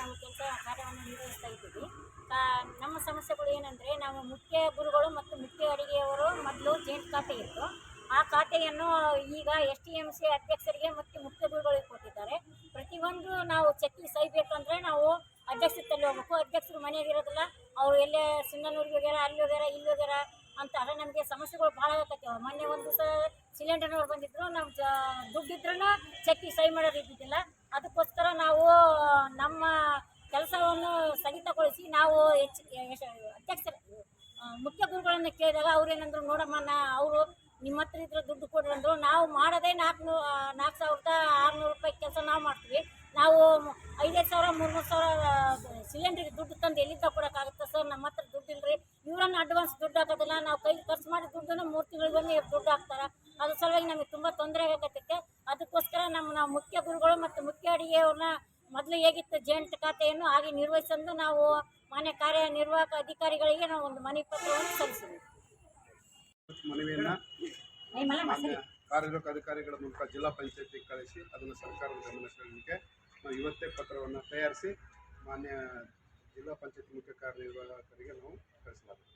ನಾವು ಕಾರ್ಯವನ್ನು ನಿರ್ವಹಿಸ್ತಾ ಇದ್ದೀವಿ. ನಮ್ಮ ಸಮಸ್ಯೆಗಳು ಏನಂದರೆ, ನಾವು ಮುಖ್ಯ ಗುರುಗಳು ಮತ್ತು ಮುಖ್ಯ ಅಡಿಗೆಯವರು ಮೊದಲು ಜೇಂಟ್ ಖಾತೆ ಇತ್ತು. ಆ ಖಾತೆಯನ್ನು ಈಗ STMC ಅಧ್ಯಕ್ಷರಿಗೆ ಮತ್ತು ಮುಖ್ಯ ಗುರುಗಳಿಗೆ ಕೊಟ್ಟಿದ್ದಾರೆ. ಪ್ರತಿಯೊಂದು ನಾವು ಚೆಕ್ಕಿಗೆ ಸಹಿಬೇಕಂದ್ರೆ ನಾವು ಅಧ್ಯಕ್ಷರಲ್ಲಿ ಹೋಗ್ಬೇಕು. ಅಧ್ಯಕ್ಷರು ಮನೆಯಾಗಿರೋದಿಲ್ಲ, ಅವರು ಎಲ್ಲೇ ಸಿಂಗನೂರಿಗೆ ಹೋಗ್ಯಾರ, ಅಲ್ಲಿ ಹೋಗ್ಯಾರ, ಇಲ್ಲಿ ಹೋಗ್ಯಾರ ಅಂತ. ಅಲ್ಲ, ನಮಗೆ ಸಮಸ್ಯೆಗಳು ಭಾಳ ಆಗತ್ತವ. ಮೊನ್ನೆ ಒಂದು ದಿವಸ ಸಿಲಿಂಡರ್ನವ್ರು ಬಂದಿದ್ರು, ನಾವು ದುಡ್ಡಿದ್ರೂ ಚೆಕ್ಕಿಗೆ ಸಹಿ ಮಾಡೋದು ಇದ್ದಿದ್ದಿಲ್ಲ. ಅದಕ್ಕೋಸ್ಕರ ನಾವು ನಮ್ಮ ಕೆಲಸವನ್ನು ಸ್ಥಗಿತಗೊಳಿಸಿ ನಾವು ಅಧ್ಯಕ್ಷರು ಮುಖ್ಯ ಗುರುಗಳನ್ನು ಕೇಳಿದಾಗ ಅವ್ರೇನಂದ್ರು, ನೋಡಮ್ಮ ಅವರು ನಿಮ್ಮ ಹತ್ರ ಇದ್ರೆ ದುಡ್ಡು ಕೊಡ್ರಿ ಅಂದರು. ನಾವು ಮಾಡೋದೇ 4,600 ರೂಪಾಯಿ ಕೆಲಸ ನಾವು ಮಾಡ್ತೀವಿ. ನಾವು 5,000 3,000 ಸಿಲಿಂಡ್ರಿಗೆ ದುಡ್ಡು ತಂದು ಎಲ್ಲಿಂದ ಕೊಡೋಕ್ಕಾಗುತ್ತೆ ಸರ್? ನಮ್ಮ ಹತ್ರ ದುಡ್ಡು ಇಲ್ಲರಿ. ಇವರನ್ನು ಅಡ್ವಾನ್ಸ್ ದುಡ್ಡು ಹಾಕೋದಿಲ್ಲ, ನಾವು ಕೈ ಖರ್ಚು ಮಾಡಿ ದುಡ್ಡನ್ನು 3 ತಿಂಗಳಿಗೆ ದುಡ್ಡು ಹಾಕ್ತಾರೆ. ಅದ್ರ ಸಲುವಾಗಿ ನಮಗೆ ತುಂಬ ತೊಂದರೆ ಆಗತ್ತೆ. ಅದಕ್ಕೋಸ್ಕರ ನಾವು ಮುಖ್ಯ ಗುರುಗಳು ಮತ್ತು ಮುಖ್ಯ ಅಡಿಗೆಯವ್ರನ್ನ ಮೊದಲು ಹೇಗಿತ್ತು ಜೇಂಟ್ ಖಾತೆಯನ್ನು ಹಾಗೆ ನಿರ್ವಹಿಸಲು ನಾವು ಮಾನ್ಯ ಕಾರ್ಯನಿರ್ವಾಹಕ ಅಧಿಕಾರಿಗಳಿಗೆ ನಾವು ಒಂದು ಮನವಿ ಪತ್ರವನ್ನು ಸಲ್ಲಿಸಿದ್ವಿ. ಮನವಿಯನ್ನು ಕಾರ್ಯನಿರ್ವಾಹಕ ಅಧಿಕಾರಿಗಳ ಮೂಲಕ ಜಿಲ್ಲಾ ಪಂಚಾಯತಿಗೆ ಕಳಿಸಿ ಅದನ್ನು ಸರ್ಕಾರದ ಗಮನ ಸೆಳೆಯಲಿಕ್ಕೆ ನಾವು ಇವತ್ತೇ ಪತ್ರವನ್ನು ತಯಾರಿಸಿ ಮಾನ್ಯ ಜಿಲ್ಲಾ ಪಂಚಾಯತ್ ಮುಖ್ಯ ಕಾರ್ಯನಿರ್ವಾಹಕರಿಗೆ ನಾವು ಕಳಿಸಲಾಗಿದೆ.